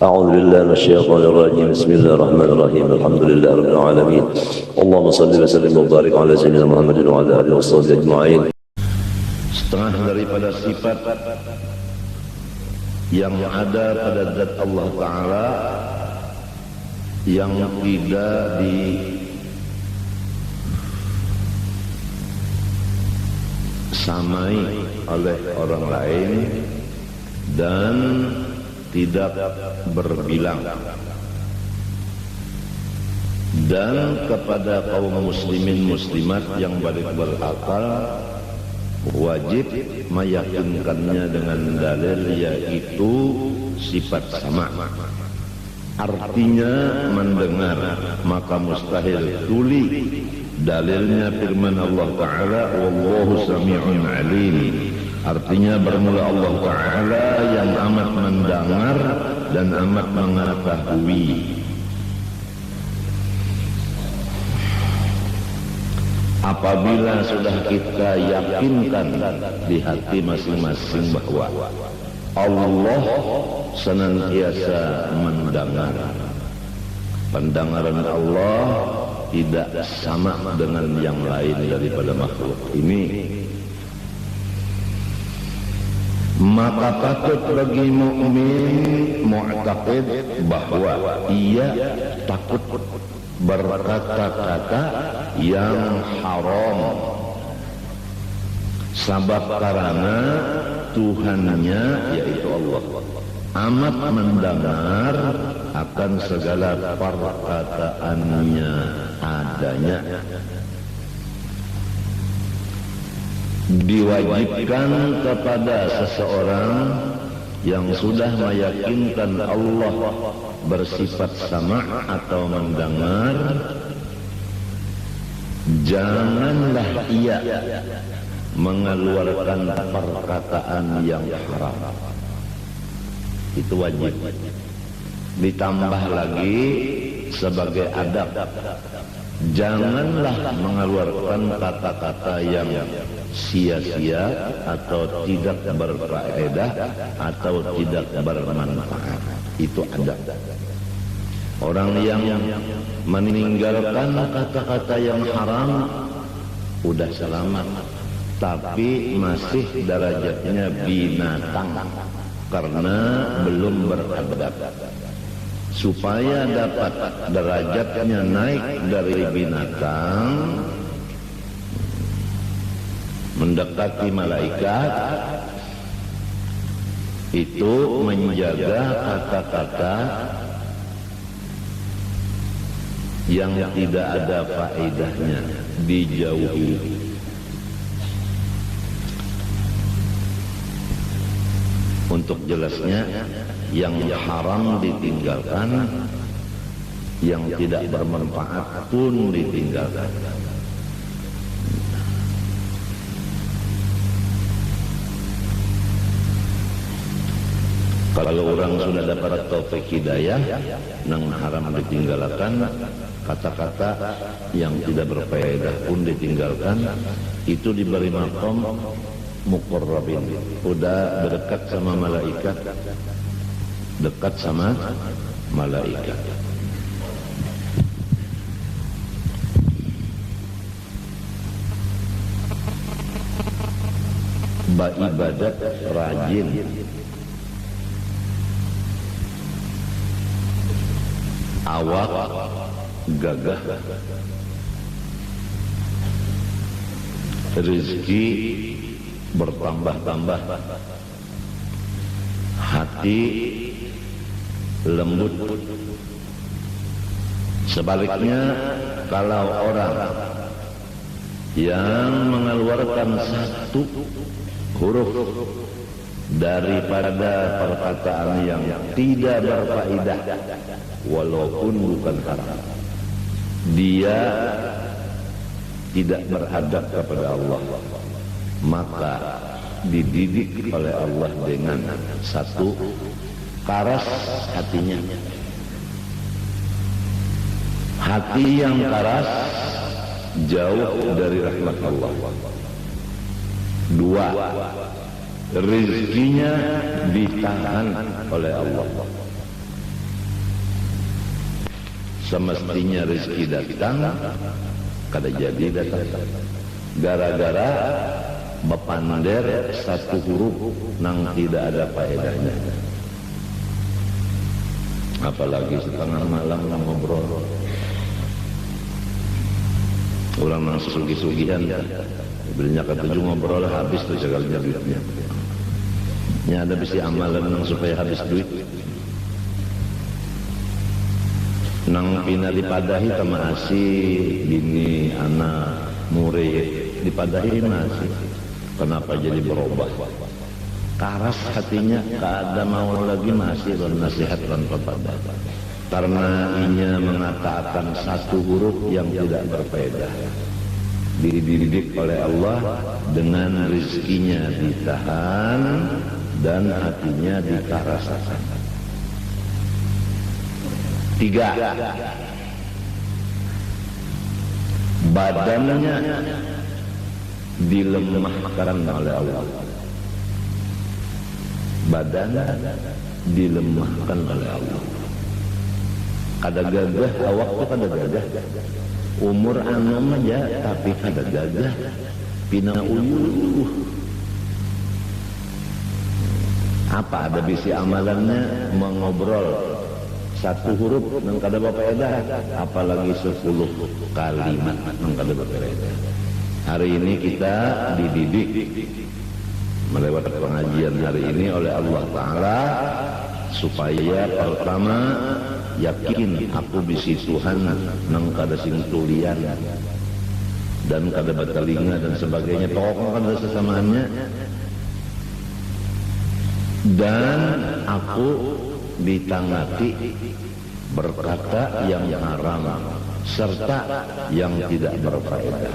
أعوذ بالله من الشيطان الرجيم بسم الله الرحمن الرحيم الحمد لله رب العالمين اللهم صل وسلم وبارك على سيدنا محمد وعلى آله وصحبه أجمعين. Setengah daripada sifat yang ada pada zat Allah Ta'ala yang tidak disamai oleh orang lain dan tidak berbilang, dan kepada kaum muslimin muslimat yang balik berakal wajib meyakinkannya dengan dalil, yaitu sifat sama. Artinya mendengar, maka mustahil tuli. Dalilnya firman Allah Ta'ala, wallahu sami'un alim. Artinya bermula Allah Ta'ala yang amat mendengar dan amat mengetahui. Apabila sudah kita yakinkan di hati masing-masing bahwa Allah senantiasa mendengar, pendengaran Allah tidak sama dengan yang lain daripada makhluk ini, maka patut bagi mukmin mu'taqid bahwa ia takut berkata-kata yang haram, sebab karena Tuhannya yaitu Allah amat mendengar akan segala perkataannya adanya. Diwajibkan kepada seseorang yang sudah meyakinkan Allah bersifat sama atau mendengar, janganlah ia mengeluarkan perkataan yang haram. Itu wajib. Ditambah lagi sebagai adab, janganlah mengeluarkan kata-kata yang sia-sia atau tidak berfaedah atau tidak bermanfaat. Itu adab. Orang yang meninggalkan kata-kata yang haram udah selamat, tapi masih derajatnya binatang karena belum beradab. Supaya dapat derajatnya naik dari binatang mendekati malaikat, itu menjaga kata-kata yang tidak ada faedahnya, dijauhi. Untuk jelasnya, yang haram ditinggalkan, yang tidak bermanfaat pun ditinggalkan. Kalau orang sudah dapat taufik hidayah, nang haram ditinggalkan, kata-kata yang tidak berfaedah pun ditinggalkan, itu diberi maqam muqarrabin, udah dekat sama malaikat, dekat sama malaikat. Beribadat rajin, awak gagah, rezeki bertambah-tambah, hati lembut. Sebaliknya, kalau orang yang mengeluarkan satu huruf daripada perkataan yang tidak berfaedah, walaupun bukan haram, dia tidak beradab kepada Allah, maka dididik oleh Allah dengan satu, karas hatinya. Hati yang karas jauh dari rahmat Allah. Dua, rezekinya ditahan oleh Allah. semestinya rezeki datang kada jadi datang gara-gara bepander satu huruf nang tidak ada faedahnya. Apalagi setengah malam ngobrol orang nang sugi-sugihan belinya ketujuh ngobrol habis tuh segalanya duitnya. Ya ada bisi amalan nang supaya habis duit nang pina dipadahi sama asih bini anak murid dipadahi masih kenapa jadi berubah karas hatinya kada mau lagi masih nasihat dan kepada karena inya mengatakan satu huruf yang tidak berfaedah dididik oleh Allah dengan rezekinya ditahan dan hatinya dikarasakan. 3 badannya dilemahkan oleh Allah. Badan dilemahkan oleh Allah. Kada gagah awak tuh kada gagah. Umur anom aja tapi kada gagah. Pina uyuh. Apa ada bisi amalannya mengobrol satu huruf nang kada berfaedah, apalagi 10 kalimat nang kada berfaedah. Hari ini kita dididik melewati pengajian hari ini oleh Allah Ta'ala supaya pertama yakin aku bisi Tuhan nang kada sintulian dan kada batalinga dan sebagainya, pokoknya kada sesamaannya, dan aku ditangati berkata yang haram serta yang tidak berfaedah.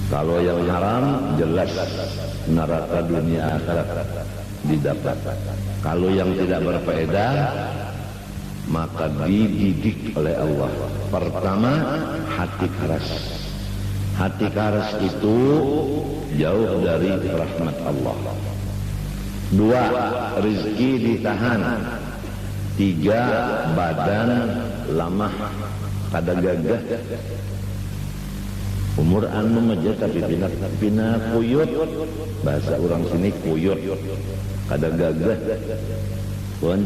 Kalau yang haram jelas neraka dunia akhirat didapat. Kalau yang tidak berfaedah maka dididik oleh Allah. Pertama, hati keras. Hati keras itu jauh dari rahmat Allah. 2, rezeki ditahan. 3, badan lamah kada gagah. Umur anu aja tapi pina kuyut, bahasa orang sini kuyut, kada gagah. Pun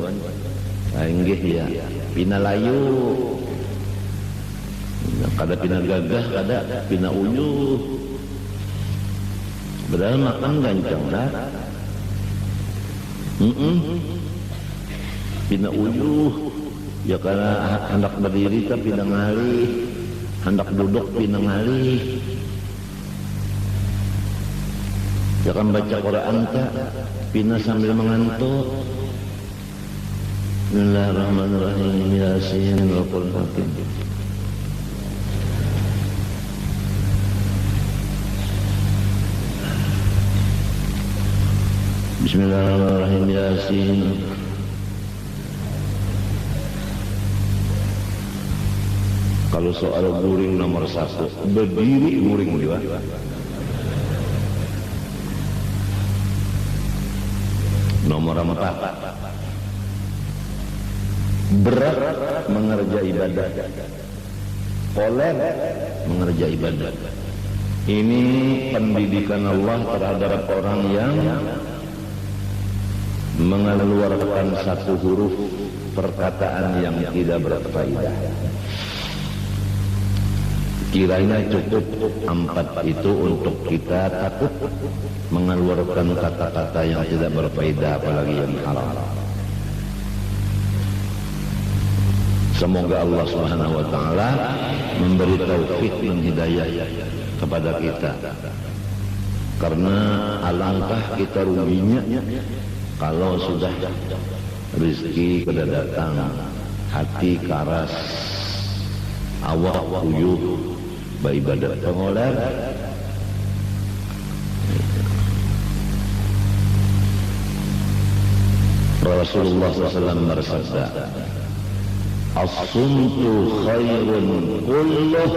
inggih ya, pina layu. Kada pina gagah, kada pina uyuh. Padahal makan gancang dah. Pina uyuh ya karena hendak berdiri kan pina ngalih, hendak duduk pina ngalih, ya kan baca Quran tak pina sambil mengantuk. Bismillahirrahmanirrahim. Yasin wal Qur'an hakim. Bismillahirrahmanirrahim. Yasin. Kalau soal guring nomor 1, berdiri guring dia. Nomor 4, berat mengerja ibadah, poler mengerja ibadah. Ini pendidikan Allah terhadap orang yang mengeluarkan satu huruf perkataan yang tidak berfaedah. Kiranya cukup 4 itu untuk kita takut mengeluarkan kata-kata yang tidak berfaedah, apalagi yang haram. Semoga Allah Subhanahu wa taala memberi taufik dan hidayah kepada kita. Karena alangkah kita ruginya kalau sudah rezeki kada datang, hati karas, awak uyuh, beribadah pengoler. Rasulullah SAW bersabda, as-sumtu khairun kulluh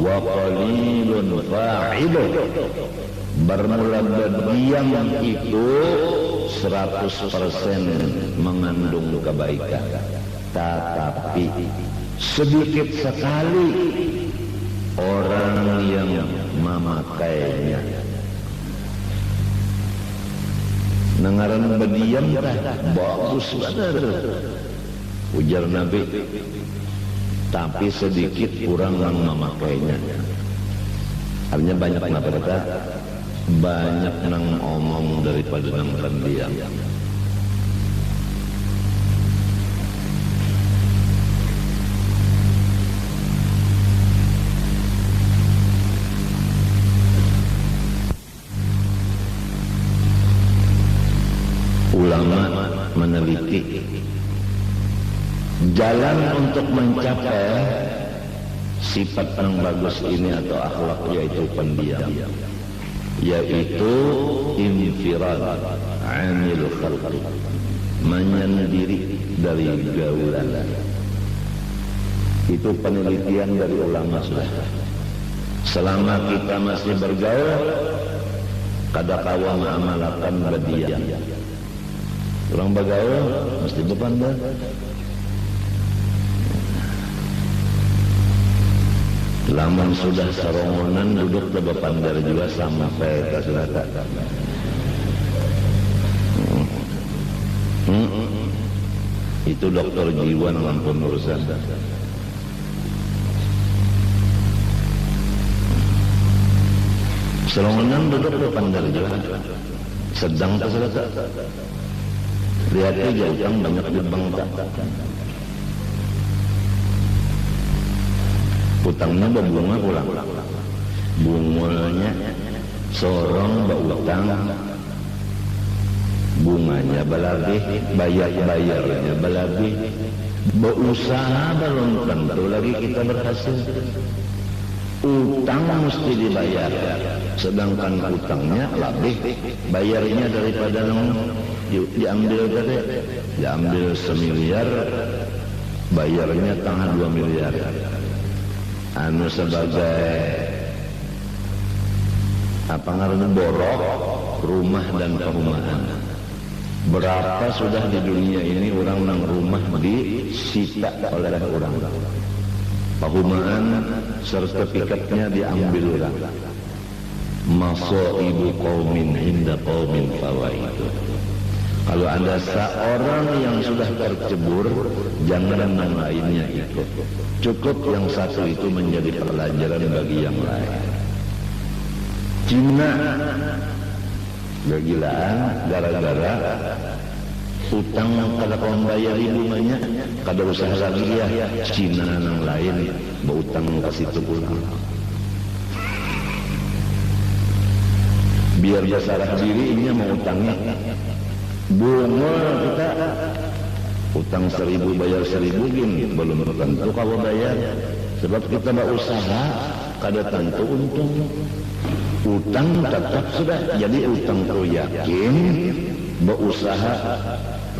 wa qalilun fa'iluh. Bermula berdiam itu 100% mengandung kebaikan, tetapi sedikit sekali orang yang memakainya. Nengaran bediam bagus benar, ujar Nabi, tapi sedikit kurang yang memakainya. Artinya banyak nak berkata, banyak nang omong daripada nang pendiam. Ulama meneliti jalan untuk mencapai sifat yang bagus ini atau akhlak, yaitu pendiam, yaitu infirad anil khalqi, menyendiri dari gaulan. Itu penelitian dari ulama sudah. Selama kita masih bergaul, kadakawa mengamalkan berdiam. Orang bergaul mesti berpandang. Lamun sudah serongonan duduk di berpandar juga sampai ke selatan. Itu dokter jiwa ngampun urusan. Serongonan duduk di berpandar juga sedang ke selatan. Lihatnya jauh banyak di bangka. Utangnya berbunga pulang. Bunganya sorong berutang, bunganya belabih, bayarnya belabih. Berusaha belum tentu lagi kita berhasil. Utang mesti dibayar, sedangkan utangnya lebih bayarnya daripada diambil tadi, diambil 1 miliar, bayarnya tengah 2 miliar. Anu sebagai apa ngaranna borok rumah dan perumahan. Berapa sudah di dunia ini orang nang rumah disita oleh orang, perumahan sertifikatnya diambil orang. Masaibu qaumin inda qaumin fawaidu. Kalau ada seorang yang sudah tercebur, jangan yang lainnya ikut. Cukup yang satu itu menjadi pelajaran bagi yang lain. Cina kegilaan gara-gara utang kada kawan bayar bunganya, kada usaha lagi ya. Cina yang lain berutang ke situ pulang. Biar dia sarah diri, ini mau utangnya. Bunga kita utang 1.000 bayar 1.000 gini belum tentu kalau bayar, sebab kita berusaha kada tentu untung. Utang tetap sudah jadi utang tuh yakin, berusaha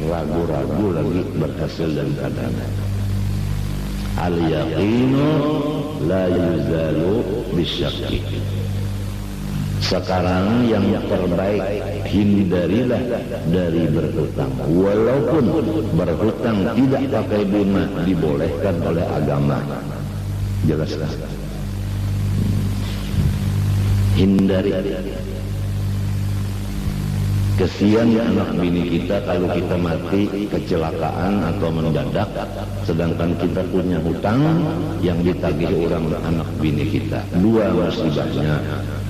ragu-ragu lagi berhasil dan kadang. Al yaqinu la yuzalu bisyakki. Sekarang yang terbaik, hindarilah dari berhutang. Walaupun berhutang tidak pakai bunga, dibolehkan oleh agama. Jelaskan. Hindari. Kesian anak bini kita kalau kita mati kecelakaan atau mendadak, sedangkan kita punya hutang yang ditagih orang anak bini kita. Dua musibahnya,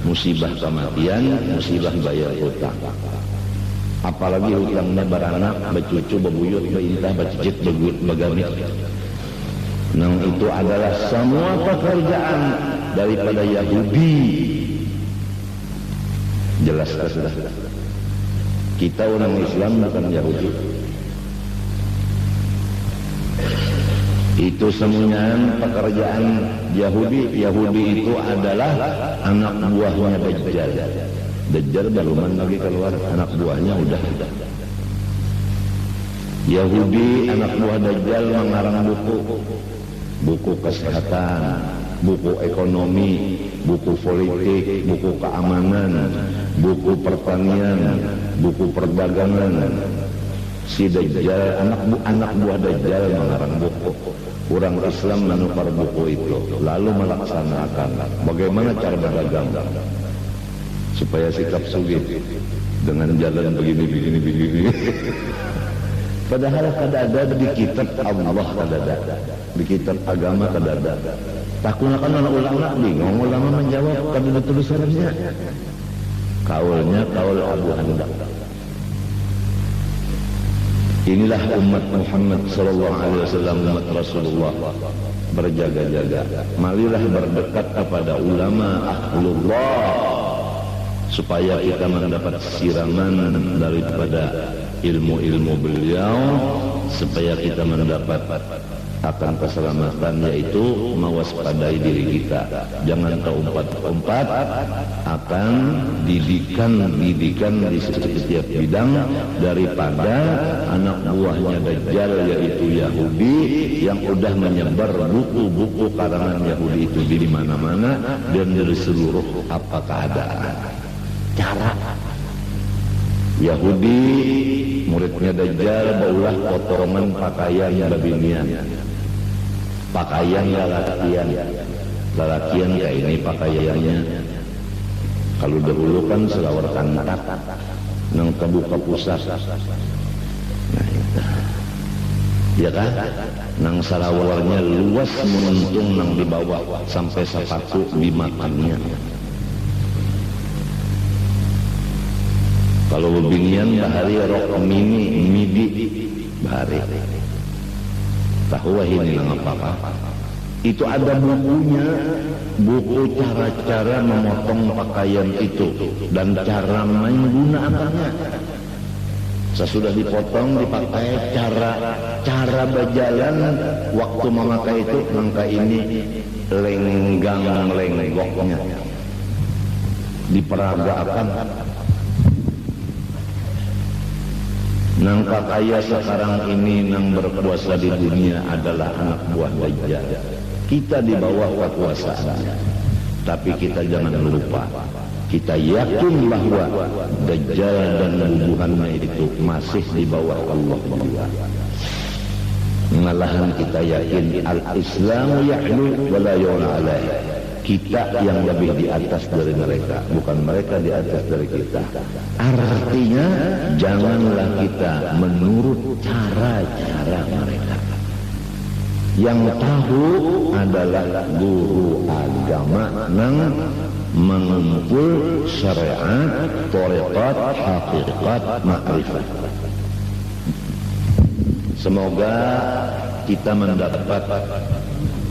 musibah kematian, musibah bayar hutang. Apalagi hutangnya beranak, becucu, bebuyut, beintah, becicit, begut, begamit. Nah itu adalah semua pekerjaan daripada Yahudi. Jelas sudah. Kita orang Islam bukan Yahudi. Itu semuanya pekerjaan Yahudi. Yahudi itu adalah anak buahnya Dajjal. Dajjal baruman lagi keluar, anak buahnya udah. Yahudi anak buah Dajjal mengarang buku kesehatan, buku ekonomi, buku politik, buku keamanan, buku pertanian, buku perdagangan. Si Dajjal, anak buah Dajjal mengarang buku. Orang Islam menukar buku itu, lalu melaksanakan. Bagaimana cara berdagang? Supaya sikap sulit dengan jalan begini. Padahal kada ada di kitab Allah, kada ada di kitab agama, kada ada. Takutnya kan anak ulama bingung, ulama menjawab kada ada tulisannya. Kaulnya kaul Abu Hanbal. Inilah umat Muhammad sallallahu alaihi wasallam, umat Rasulullah, berjaga-jaga. Marilah berdekat kepada ulama ahlullah supaya kita mendapat siraman daripada ilmu-ilmu beliau, supaya kita mendapat akan keselamatan, yaitu mewaspadai diri kita. Jangan terumpat-umpat akan didikan di setiap bidang daripada anak buahnya Dajjal, yaitu Yahudi, yang sudah menyebar buku-buku karangan Yahudi itu di mana-mana dan dari seluruh apa keadaan. Cara Yahudi muridnya Dajjal baulah potongan pakaian babinian, pakaian lalakian kayak ini pakaiannya. Kalau dahulu kan selawar kantat nang kebuka pusat, nah itu ya kan, nang salawarnya luas menuntung nang di bawah sampai sepatu dimakannya. Kalau binian bahari rok midi bahari. Tahu ini lang apa? Itu ada bukunya, buku cara-cara memotong pakaian itu dan cara menggunakannya. Sesudah dipotong dipakai, cara berjalan waktu memakai itu, maka ini lenggoknya diperagakan. Nang kaya sekarang ini nang berkuasa di dunia adalah anak buah Dajjal. Kita di bawah kekuasaannya, tapi kita jangan lupa, kita yakin bahwa Dajjal dan nubuhannya itu masih di bawah Allah juga. Malahan kita yakin al-Islamu ya'lu wa la yu'la alaih. Kita yang lebih di atas dari mereka, bukan mereka di atas dari kita. Artinya janganlah kita menurut cara-cara mereka. Yang tahu adalah guru agama nang mengumpul syariat, thariqat, haqiqat, ma'rifat. Semoga kita mendapat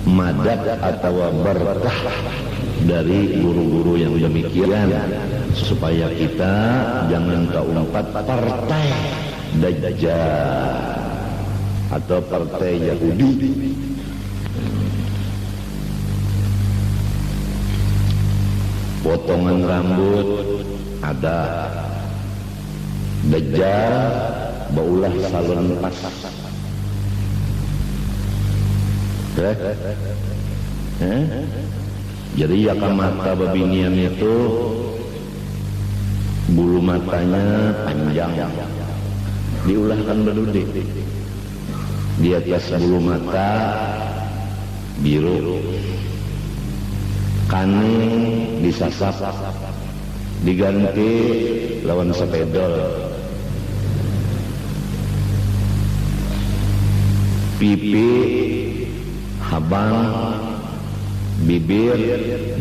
madad atau berkah dari guru-guru yang demikian, supaya kita jangan keumpat partai Dajjal atau partai Yahudi. Potongan rambut ada, Dajjal baulah salon pas. Jadi ya mata babinian itu bulu matanya panjang, diulahkan berdudik. Di atas bulu mata biru, kaning disasap, diganti lawan sepedol. Pipi habang, bibir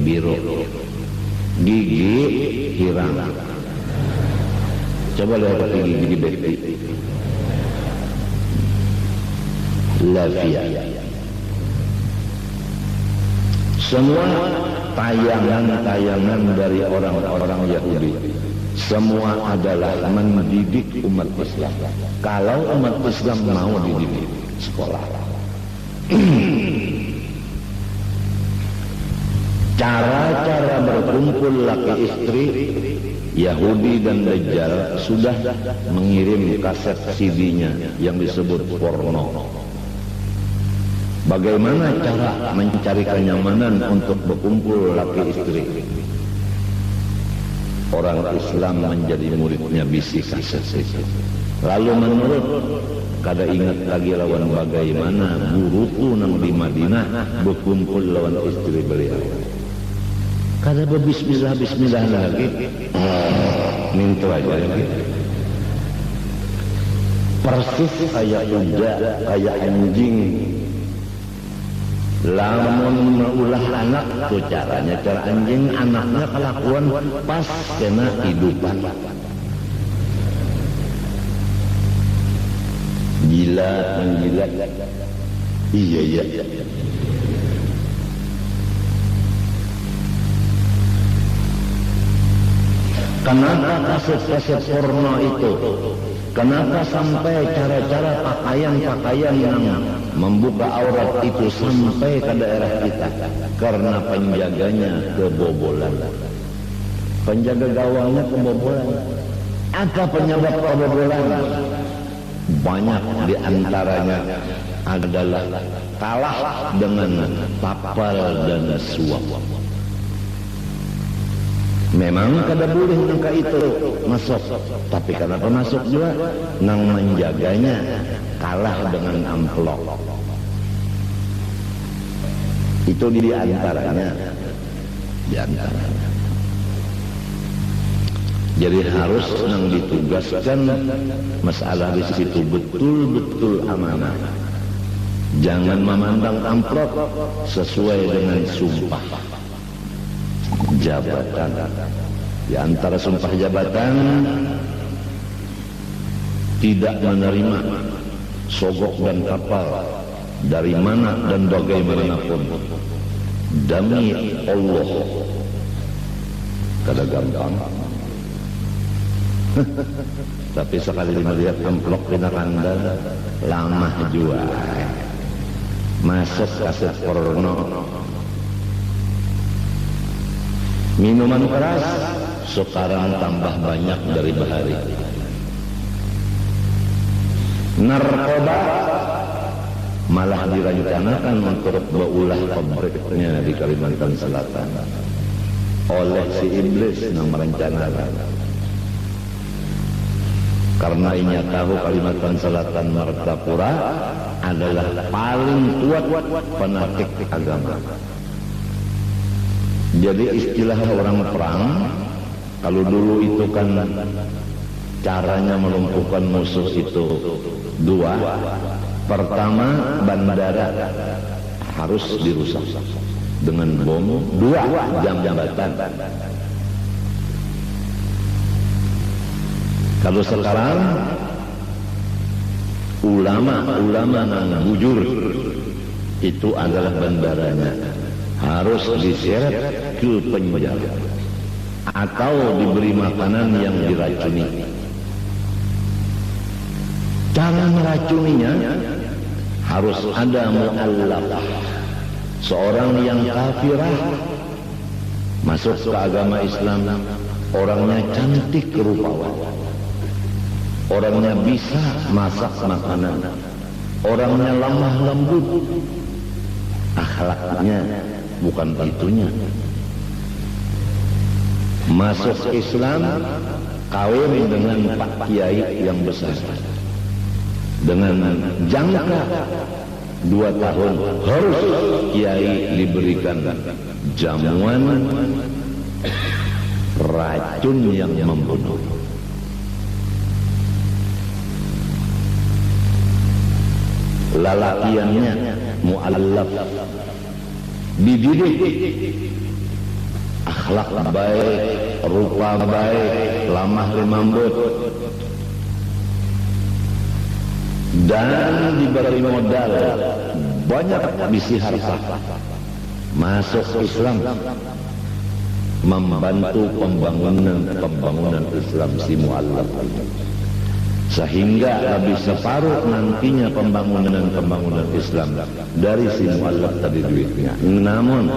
biru, gigi hirang. Coba lihat gigi Betty. Lafia. Semua tayangan-tayangan dari orang-orang Yahudi, semua adalah mendidik umat Islam. Kalau umat Islam mau dididik sekolah, cara-cara berkumpul laki istri Yahudi dan Dajjal sudah mengirim kaset CD-nya yang disebut porno. Bagaimana cara mencari kenyamanan untuk berkumpul laki istri? Orang Islam menjadi muridnya bisi kaset itu. Lalu menurut kada ingat lagi lawan bagaimana guruku nang di Madinah berkumpul lawan istri beliau. Kada berbismillah lagi, minta aja lagi. Persis kayak kuda, kayak anjing. Lamun meulah anak tuh caranya, cara anjing anaknya kelakuan pas kena hidupan. Gila menjilat. Iya. Kenapa kaset-kaset porno itu? Kenapa sampai cara-cara pakaian-pakaian yang membuka aurat itu sampai ke daerah kita? Karena penjaganya kebobolan. Penjaga gawangnya kebobolan. Apa penyebab kebobolan? Banyak diantaranya adalah kalah dengan papal dan suap. Memang kada boleh nangka itu masuk, tapi kenapa masuk juga? Nang menjaganya kalah dengan amplop. Itu di antaranya. Jadi harus nang ditugaskan masalah di situ betul-betul amanah. Jangan memandang amplop sesuai dengan sumpah jabatan. Di antara sumpah jabatan tidak menerima sogok dan kapal dari mana dan bagaimanapun demi Allah. Kada gampang. Tapi sekali melihat amplop kena kandang lama juga. Masuk kaset porno. Minuman keras sekarang tambah banyak dari bahari. Narkoba malah direncanakan untuk berulah pabriknya di Kalimantan Selatan oleh si iblis yang merencanakan. Karena ia tahu Kalimantan Selatan Martapura adalah paling kuat fanatik agama. Jadi istilah orang perang, kalau dulu itu kan caranya melumpuhkan musuh itu dua. Pertama, bandara harus dirusak dengan bom. Dua, jam-jabatan. Kalau sekarang ulama yang bujur itu adalah bandaranya harus diseret ke penjara atau diberi makanan yang diracuni. Cara meracuninya harus ada mu'allafah, seorang yang kafirah masuk ke agama Islam, orangnya cantik rupawan, orangnya bisa masak makanan, orangnya lemah lembut, akhlaknya bukan itunya. Masuk Islam, kawin dengan Pak Kiai yang besar, dengan jangka 2 tahun harus Kiai diberikan jamuan racun yang membunuh. Lalakiannya mu'allaf, dididik, akhlak baik, rupa baik, lamah lembut, dan diberi modal banyak bisi harta. Masuk Islam, membantu pembangunan Islam si mu'allaf, sehingga habis separuh nantinya pembangunan Islam dari si mu'allaf tadi duitnya. Namun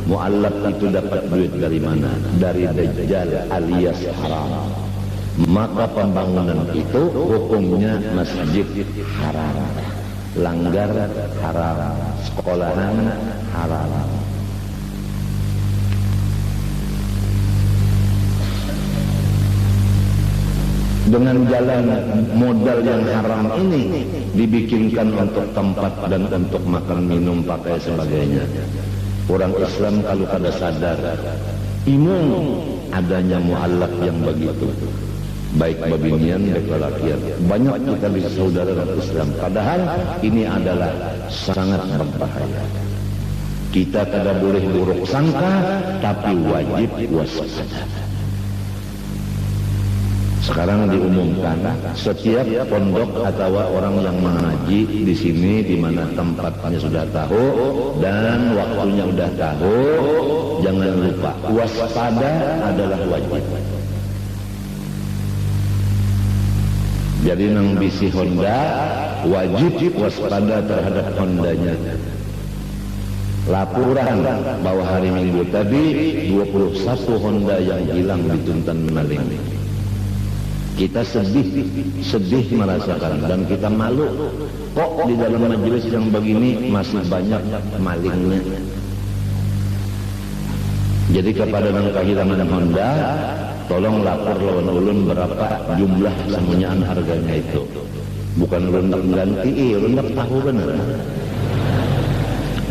mu'allaf itu dapat duit dari mana? Dari Dajjal alias haram. Maka pembangunan itu hukumnya masjid haram, langgar haram, sekolahan haram. dengan jalan modal yang haram ini dibikinkan untuk tempat dan untuk makan minum pakai sebagainya. Orang Islam kalau kada sadar imung adanya mu'allaq yang begitu, baik babinian baik lelakian. Banyak kita bisa saudara Islam, padahal ini adalah sangat berbahaya. Kita kada boleh buruk sangka, tapi wajib waspada. Sekarang diumumkan setiap pondok atau orang yang mengaji di sini di mana tempatnya sudah tahu dan waktunya sudah tahu, jangan lupa waspada adalah wajib. Jadi nang bisi Honda wajib waspada terhadap Hondanya. Laporan bahwa hari Minggu tadi 21 Honda yang hilang di Tuntan maling. Kita sedih merasakan dan kita malu. Kok di dalam majelis yang begini masih banyak malingnya. Jadi kepada nang kehilangan Honda, tolong lapor lawan ulun berapa jumlah semuanya harganya itu. Bukan rendak ganti, rendak tahu bener.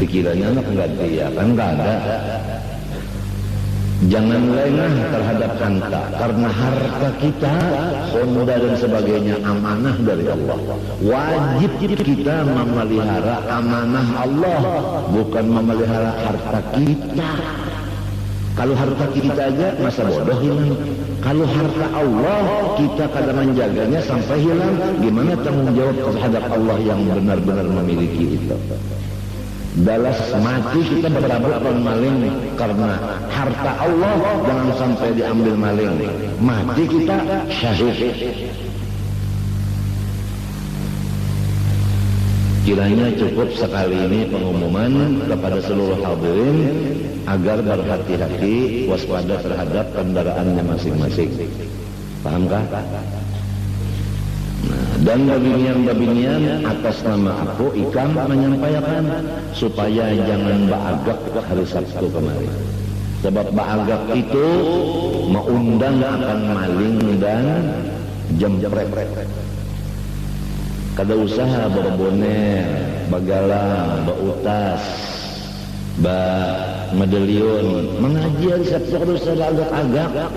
Dikiranya nak ganti ya kan enggak ada. Jangan lengah terhadap harta, karena harta kita, Honda dan sebagainya amanah dari Allah. Wajib kita memelihara amanah Allah, bukan memelihara harta kita. Kalau harta kita aja masa bodoh hilang. Kalau harta Allah kita kadang menjaganya sampai hilang, gimana tanggung jawab terhadap Allah yang benar-benar memiliki itu? Dalam mati kita berabad maling karena harta Allah jangan sampai diambil maling. Mati kita syahid. Kiranya cukup sekali ini pengumuman kepada seluruh hadirin agar berhati-hati waspada terhadap kendaraannya masing-masing. Pahamkah? Dan babinian atas nama aku Ikam menyampaikan supaya jangan baagak hari Sabtu kemarin. Sebab baagak itu mengundang akan maling dan jempret. Kada usaha berboner, bagalang, bautas, medalion, mengaji hari Sabtu harus ada agak.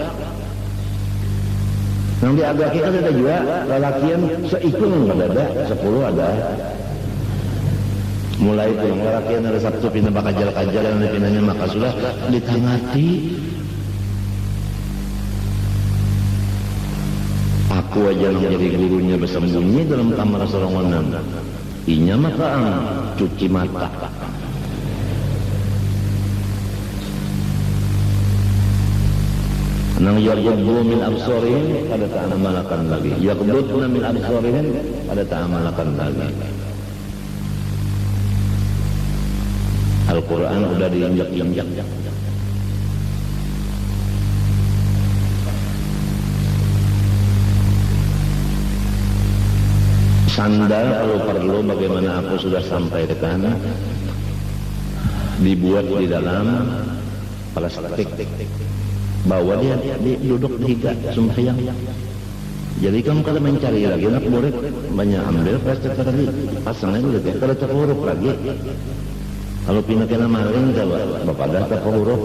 Yang diagaki kan ada juga lelakian seikung ada 10 ada. Mulai itu yang lelakian ada Sabtu pindah bakajal-kajal yang dipindahnya maka sudah ditangati. Aku aja yang jadi gurunya bersembunyi dalam kamar serongonan. Inya maka cuci mata. Nang yaquddu min absarihim pada ta'amalakan lagi. Yaquddu min absarihim pada ta'amalakan lagi. Al-Quran sudah diinjak-injak. Sandal kalau perlu bagaimana aku sudah sampaikan dibuat di dalam plastik. Bawa dia duduk di higa sembahyang. Jadi kamu kalau mencari lagi nak boleh banyak ambil plastik tadi pasangnya dulu ya. Kalau terhuruf lagi, kalau pindah kena maling bapak dah terhuruf.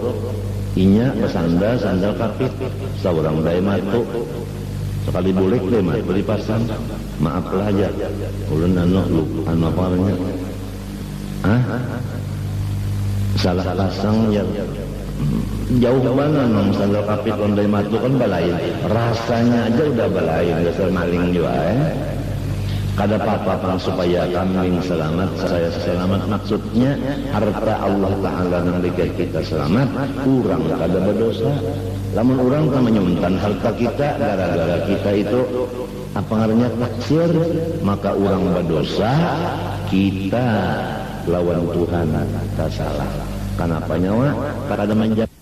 Inya sandal kapit, seorang daya matu sekali boleh deh mat beli pasang. Maaflah aja, ulun anu apa namanya? Salah pasang ya. Jauh mana nong sandal kapit ondai matu kan balain, rasanya aja udah balain, dasar maling juga kada apa-apa supaya kambing selamat, saya selamat, maksudnya harta Allah Ta'ala yang dikait kita selamat, kurang kada berdosa. Lamun orang kan menyimpan harta kita gara-gara kita itu apa ngarannya taksir, maka orang berdosa, kita lawan Tuhan tak salah. Kenapa nyawa? Karena menjaga